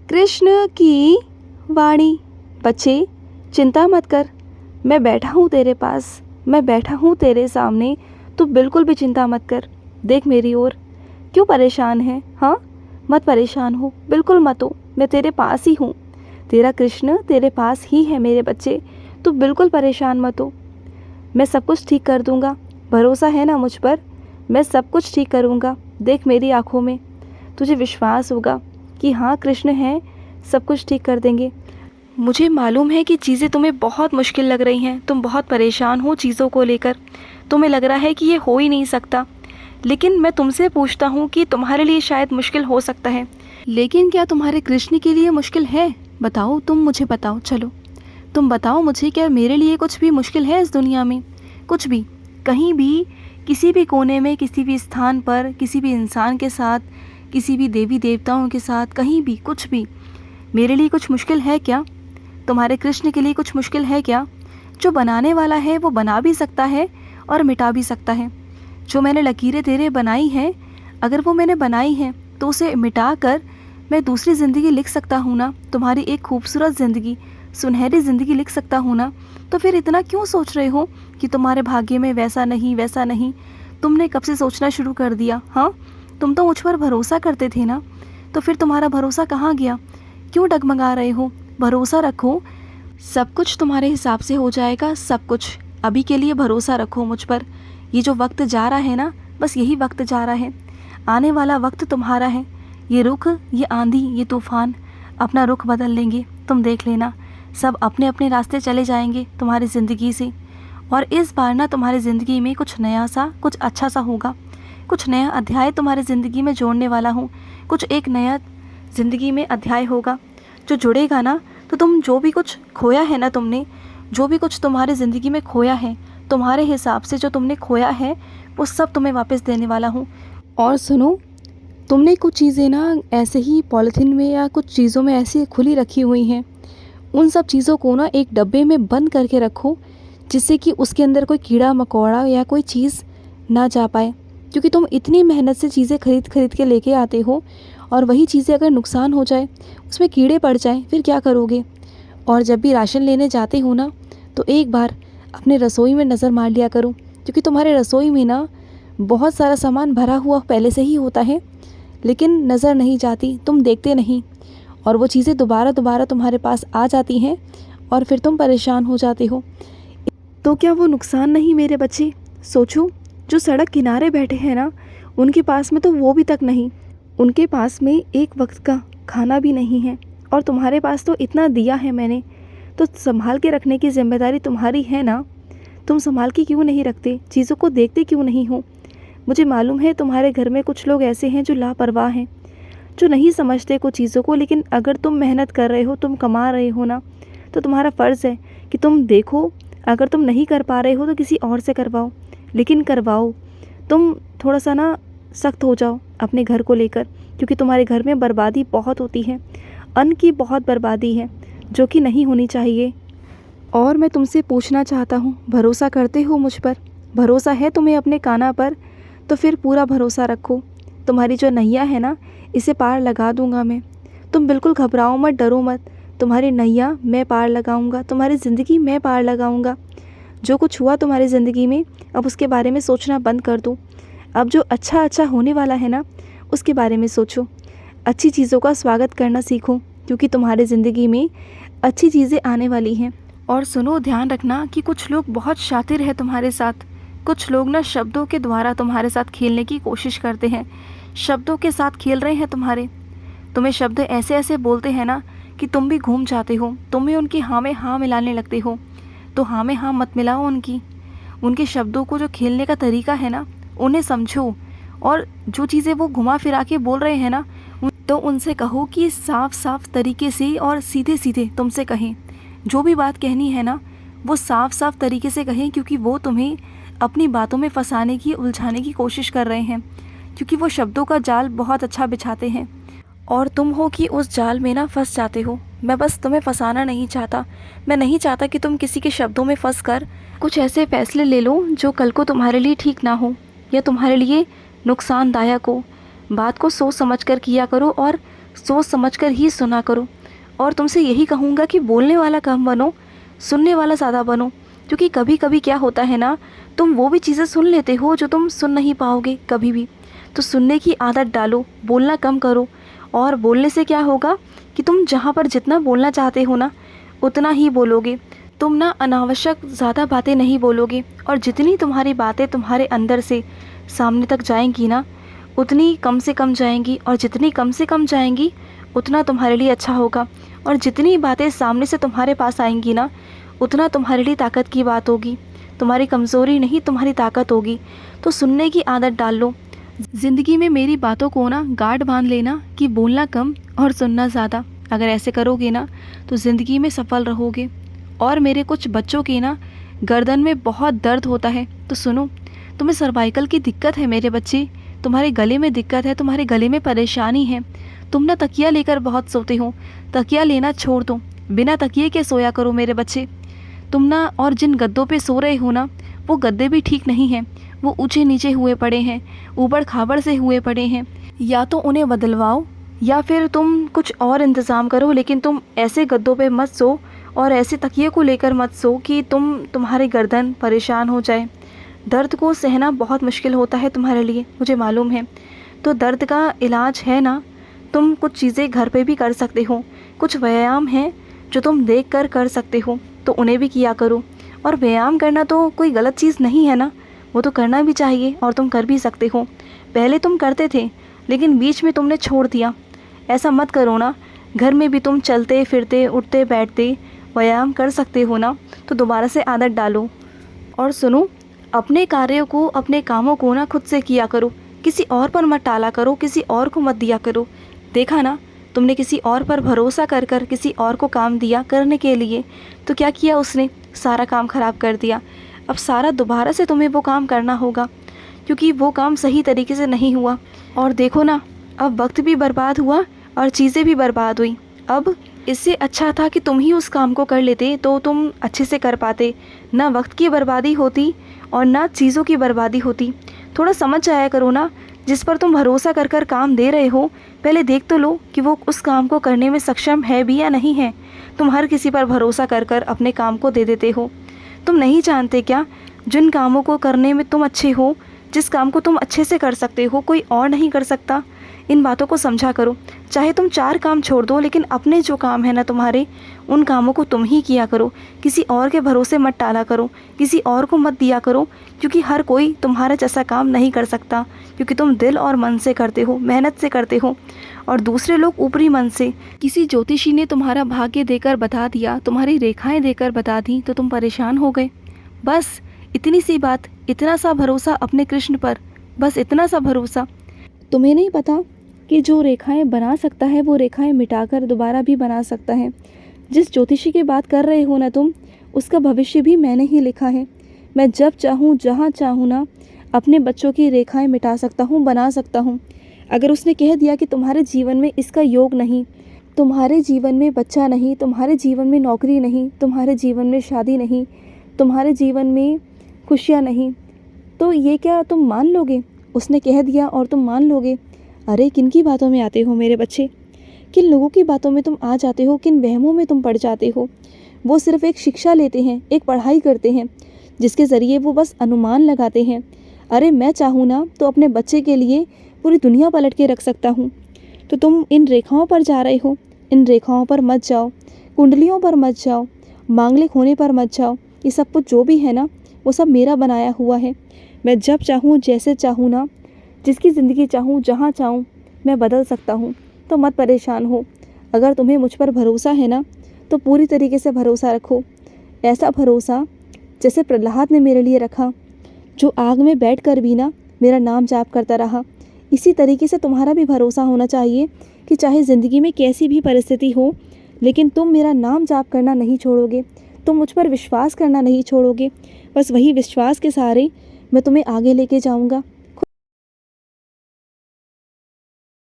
कृष्ण की वाणी। बच्चे, चिंता मत कर, मैं बैठा हूँ तेरे पास, मैं बैठा हूँ तेरे सामने। तू बिल्कुल भी चिंता मत कर। देख मेरी ओर, क्यों परेशान है? हाँ, मत परेशान हो, बिल्कुल मत हो, मैं तेरे पास ही हूँ। तेरा कृष्ण तेरे पास ही है मेरे बच्चे, तू बिल्कुल परेशान मत हो। मैं सब कुछ ठीक कर दूँगा, भरोसा है ना मुझ पर? मैं सब कुछ ठीक करूँगा। देख मेरी आँखों में, तुझे विश्वास होगा कि हाँ कृष्ण हैं, सब कुछ ठीक कर देंगे। मुझे मालूम है कि चीज़ें तुम्हें बहुत मुश्किल लग रही हैं, तुम बहुत परेशान हो चीज़ों को लेकर, तुम्हें लग रहा है कि ये हो ही नहीं सकता। लेकिन मैं तुमसे पूछता हूँ कि तुम्हारे लिए शायद मुश्किल हो सकता है, लेकिन क्या तुम्हारे कृष्ण के लिए मुश्किल है? बताओ, तुम मुझे बताओ, चलो तुम बताओ मुझे, क्या मेरे लिए कुछ भी मुश्किल है इस दुनिया में? कुछ भी, कहीं भी, किसी भी कोने में, किसी भी स्थान पर, किसी भी इंसान के साथ, किसी भी देवी देवताओं के साथ, कहीं भी, कुछ भी मेरे लिए कुछ मुश्किल है क्या? तुम्हारे कृष्ण के लिए कुछ मुश्किल है क्या? जो बनाने वाला है वो बना भी सकता है और मिटा भी सकता है। जो मैंने लकीरें तेरे बनाई हैं, अगर वो मैंने बनाई हैं तो उसे मिटा कर मैं दूसरी ज़िंदगी लिख सकता हूँ ना, तुम्हारी एक खूबसूरत ज़िंदगी, सुनहरी ज़िंदगी लिख सकता हूँ ना। तो फिर इतना क्यों सोच रहे हो कि तुम्हारे भाग्य में वैसा नहीं वैसा नहीं? तुमने कब से सोचना शुरू कर दिया? हाँ, तुम तो मुझ पर भरोसा करते थे ना, तो फिर तुम्हारा भरोसा कहाँ गया? क्यों डगमगा रहे हो? भरोसा रखो, सब कुछ तुम्हारे हिसाब से हो जाएगा, सब कुछ। अभी के लिए भरोसा रखो मुझ पर। ये जो वक्त जा रहा है ना, बस यही वक्त जा रहा है, आने वाला वक्त तुम्हारा है। ये रुख, ये आंधी, ये तूफान अपना रुख बदल लेंगे, तुम देख लेना। सब अपने अपने रास्ते चले जाएंगे तुम्हारी ज़िंदगी से, और इस बार ना तुम्हारी ज़िंदगी में कुछ नया सा, कुछ अच्छा सा होगा। कुछ नया अध्याय तुम्हारी ज़िंदगी में जोड़ने वाला हूँ। कुछ एक नया ज़िंदगी में अध्याय होगा जो जुड़ेगा ना, तो तुम जो भी कुछ खोया है ना, तुमने जो भी कुछ तुम्हारी ज़िंदगी में खोया है, तुम्हारे हिसाब से जो तुमने खोया है, वो सब तुम्हें वापस देने वाला हूँ। और सुनो, तुमने कुछ चीज़ें ना ऐसे ही पॉलीथीन में या कुछ चीज़ों में ऐसी खुली रखी हुई हैं, उन सब चीज़ों को ना एक डब्बे में बंद करके रखो, जिससे कि उसके अंदर कोई कीड़ा मकोड़ा या कोई चीज़ ना जा पाए। क्योंकि तुम इतनी मेहनत से चीज़ें खरीद खरीद के लेके आते हो, और वही चीज़ें अगर नुकसान हो जाए, उसमें कीड़े पड़ जाएं, फिर क्या करोगे? और जब भी राशन लेने जाते हो ना, तो एक बार अपने रसोई में नज़र मार लिया करो, क्योंकि तुम्हारे रसोई में ना बहुत सारा सामान भरा हुआ पहले से ही होता है, लेकिन नज़र नहीं जाती, तुम देखते नहीं, और वो चीज़ें दोबारा दोबारा तुम्हारे पास आ जाती हैं, और फिर तुम परेशान हो जाते हो। तो क्या वो नुकसान नहीं मेरे बच्चे? सोचो, जो सड़क किनारे बैठे हैं ना, उनके पास में तो वो भी तक नहीं, उनके पास में एक वक्त का खाना भी नहीं है, और तुम्हारे पास तो इतना दिया है मैंने, तो संभाल के रखने की जिम्मेदारी तुम्हारी है ना। तुम संभाल के क्यों नहीं रखते? चीज़ों को देखते क्यों नहीं हो? मुझे मालूम है तुम्हारे घर में कुछ लोग ऐसे हैं जो लापरवाह हैं, जो नहीं समझते कुछ चीज़ों को, लेकिन अगर तुम मेहनत कर रहे हो, तुम कमा रहे हो ना, तो तुम्हारा फ़र्ज़ है कि तुम देखो, अगर तुम नहीं कर पा रहे हो तो किसी और से करवाओ, लेकिन करवाओ। तुम थोड़ा सा ना सख्त हो जाओ अपने घर को लेकर, क्योंकि तुम्हारे घर में बर्बादी बहुत होती है, अन्न की बहुत बर्बादी है, जो कि नहीं होनी चाहिए। और मैं तुमसे पूछना चाहता हूँ, भरोसा करते हो मुझ पर? भरोसा है तुम्हें अपने कान्हा पर? तो फिर पूरा भरोसा रखो। तुम्हारी जो नैया है ना, इसे पार लगा दूंगा मैं। तुम बिल्कुल घबराओ मत, डरो मत। तुम्हारी नैया मैं पार लगाऊंगा, तुम्हारी ज़िंदगी मैं पार लगाऊंगा। जो कुछ हुआ तुम्हारी ज़िंदगी में, अब उसके बारे में सोचना बंद कर दो। अब जो अच्छा अच्छा होने वाला है ना, उसके बारे में सोचो। अच्छी चीज़ों का स्वागत करना सीखो, क्योंकि तुम्हारी ज़िंदगी में अच्छी चीज़ें आने वाली हैं। और सुनो, ध्यान रखना कि कुछ लोग बहुत शातिर हैं तुम्हारे साथ। कुछ लोग ना शब्दों के द्वारा तुम्हारे साथ खेलने की कोशिश करते हैं, शब्दों के साथ खेल रहे हैं तुम्हारे। तुम्हें शब्द ऐसे ऐसे बोलते हैं ना कि तुम भी घूम जाते हो, तुम भी उनकी हाँ में हाँ मिलाने लगते हो। तो हाँ में हाँ मत मिलाओ उनकी, उनके शब्दों को, जो खेलने का तरीका है ना, उन्हें समझो। और जो चीज़ें वो घुमा फिरा के बोल रहे हैं ना, तो उनसे कहो कि साफ साफ तरीके से और सीधे सीधे तुमसे कहें। जो भी बात कहनी है ना, वो साफ साफ तरीके से कहें, क्योंकि वो तुम्हें अपनी बातों में फंसाने की, उलझाने की कोशिश कर रहे हैं, क्योंकि वो शब्दों का जाल बहुत अच्छा बिछाते हैं, और तुम हो कि उस जाल में ना फंस जाते हो। मैं बस तुम्हें फंसाना नहीं चाहता। मैं नहीं चाहता कि तुम किसी के शब्दों में फंस कर कुछ ऐसे फैसले ले लो जो कल को तुम्हारे लिए ठीक ना हो, या तुम्हारे लिए नुकसानदायक हो। बात को सोच समझ कर किया करो, और सोच समझकर ही सुना करो। और तुमसे यही कहूँगा कि बोलने वाला कम बनो, सुनने वाला ज़्यादा बनो। क्योंकि कभी कभी क्या होता है ना, तुम वो भी चीज़ें सुन लेते हो जो तुम सुन नहीं पाओगे कभी भी। तो सुनने की आदत डालो, बोलना कम करो। और बोलने से क्या होगा कि तुम जहाँ पर जितना बोलना चाहते हो ना, उतना ही बोलोगे। तुम ना अनावश्यक ज़्यादा बातें नहीं बोलोगे। और जितनी तुम्हारी बातें तुम्हारे अंदर से सामने तक जाएंगी ना, उतनी कम से कम जाएंगी। और जितनी कम से कम जाएंगी, उतना तुम्हारे लिए अच्छा होगा। और जितनी बातें सामने से तुम्हारे पास आएंगी ना, उतना तुम्हारे लिए ताकत की बात होगी। तुम्हारी कमज़ोरी नहीं, तुम्हारी ताकत होगी। तो सुनने की आदत डाल लो। ज़िंदगी में मेरी बातों को ना गांठ बांध लेना कि बोलना कम और सुनना ज़्यादा। अगर ऐसे करोगे ना, तो ज़िंदगी में सफल रहोगे। और मेरे कुछ बच्चों के ना गर्दन में बहुत दर्द होता है, तो सुनो, तुम्हें सर्वाइकल की दिक्कत है मेरे बच्चे, तुम्हारे गले में दिक्कत है, तुम्हारे गले में परेशानी है। तुम ना तकिया लेकर बहुत सोते हो, तकिया लेना छोड़ दो। बिना तकिए के सोया करो मेरे बच्चे। तुम ना, और जिन गद्दों पे सो रहे हो ना, वो गद्दे भी ठीक नहीं हैं। वो ऊंचे नीचे हुए पड़े हैं, ऊबड़ खाबड़ से हुए पड़े हैं। या तो उन्हें बदलवाओ, या फिर तुम कुछ और इंतज़ाम करो। लेकिन तुम ऐसे गद्दों पे मत सो और ऐसे तकिए को लेकर मत सो कि तुम्हारी गर्दन परेशान हो जाए। दर्द को सहना बहुत मुश्किल होता है तुम्हारे लिए, मुझे मालूम है। तो दर्द का इलाज है ना, तुम कुछ चीज़ें घर पे भी कर सकते हो। कुछ व्यायाम हैं जो तुम देख कर कर सकते हो, तो उन्हें भी किया करो। और व्यायाम करना तो कोई गलत चीज़ नहीं है ना, वो तो करना भी चाहिए और तुम कर भी सकते हो। पहले तुम करते थे, लेकिन बीच में तुमने छोड़ दिया। ऐसा मत करो ना। घर में भी तुम चलते फिरते, उठते बैठते व्यायाम कर सकते हो ना, तो दोबारा से आदत डालो। और सुनो, अपने कार्यों को, अपने कामों को ना खुद से किया करो। किसी और पर मत टाला करो, किसी और को मत दिया करो। देखा ना, तुमने किसी और पर भरोसा कर कर किसी और को काम दिया करने के लिए, तो क्या किया उसने? सारा काम ख़राब कर दिया। अब सारा दोबारा से तुम्हें वो काम करना होगा, क्योंकि वो काम सही तरीके से नहीं हुआ। और देखो ना, अब वक्त भी बर्बाद हुआ और चीज़ें भी बर्बाद हुई। अब इससे अच्छा था कि तुम ही उस काम को कर लेते, तो तुम अच्छे से कर पाते। ना वक्त की बर्बादी होती और ना चीज़ों की बर्बादी होती। थोड़ा समझ जाया करो ना, जिस पर तुम भरोसा कर कर काम दे रहे हो, पहले देख तो लो कि वो उस काम को करने में सक्षम है भी या नहीं है। तुम हर किसी पर भरोसा कर कर अपने काम को दे देते हो। तुम नहीं जानते क्या, जिन कामों को करने में तुम अच्छे हो, जिस काम को तुम अच्छे से कर सकते हो, कोई और नहीं कर सकता। इन बातों को समझा करो। चाहे तुम 4 काम छोड़ दो, लेकिन अपने जो काम है ना तुम्हारे, उन कामों को तुम ही किया करो। किसी और के भरोसे मत टाला करो, किसी और को मत दिया करो। क्योंकि हर कोई तुम्हारा जैसा काम नहीं कर सकता, क्योंकि तुम दिल और मन से करते हो, मेहनत से करते हो। और दूसरे लोग ऊपरी मन से। किसी ज्योतिषी ने तुम्हारा भाग्य देकर बता दिया, तुम्हारी रेखाएं देकर बता दी, तो तुम परेशान हो गए। बस इतनी सी बात, इतना सा भरोसा अपने कृष्ण पर, बस इतना सा भरोसा। तुम्हें नहीं पता कि जो रेखाएं बना सकता है, वो रेखाएं मिटाकर दोबारा भी बना सकता है। जिस ज्योतिषी की बात कर रहे हो ना तुम, उसका भविष्य भी मैंने ही लिखा है। मैं जब चाहूँ, जहाँ चाहूँ ना, अपने बच्चों की रेखाएं मिटा सकता हूँ, बना सकता हूँ। अगर उसने कह दिया कि तुम्हारे जीवन में इसका योग नहीं, तुम्हारे जीवन में बच्चा नहीं, तुम्हारे जीवन में नौकरी नहीं, तुम्हारे जीवन में शादी नहीं, तुम्हारे जीवन में खुशियाँ नहीं, तो ये क्या तुम मान लोगे? उसने कह दिया और तुम मान लोगे? अरे किन की बातों में आते हो मेरे बच्चे? किन लोगों की बातों में तुम आ जाते हो? किन वहमों में तुम पड़ जाते हो? वो सिर्फ एक शिक्षा लेते हैं, एक पढ़ाई करते हैं, जिसके ज़रिए वो बस अनुमान लगाते हैं। अरे मैं चाहूँ ना, तो अपने बच्चे के लिए पूरी दुनिया पलट के रख सकता हूँ। तो तुम इन रेखाओं पर जा रहे हो, इन रेखाओं पर मत जाओ, कुंडलियों पर मत जाओ, मांगलिक होने पर मत जाओ। ये सब कुछ जो भी है ना, वो सब मेरा बनाया हुआ है। मैं जब चाहूँ, जैसे चाहूँ ना, जिसकी ज़िंदगी चाहूँ, जहाँ चाहूँ, मैं बदल सकता हूँ। तो मत परेशान हो। अगर तुम्हें मुझ पर भरोसा है ना, तो पूरी तरीके से भरोसा रखो। ऐसा भरोसा जैसे प्रहलाद ने मेरे लिए रखा, जो आग में बैठकर भी ना मेरा नाम जाप करता रहा। इसी तरीके से तुम्हारा भी भरोसा होना चाहिए कि चाहे ज़िंदगी में कैसी भी परिस्थिति हो, लेकिन तुम मेरा नाम जाप करना नहीं छोड़ोगे, तुम मुझ पर विश्वास करना नहीं छोड़ोगे। बस वही विश्वास के सहारे मैं तुम्हें आगे लेके जाऊँगा।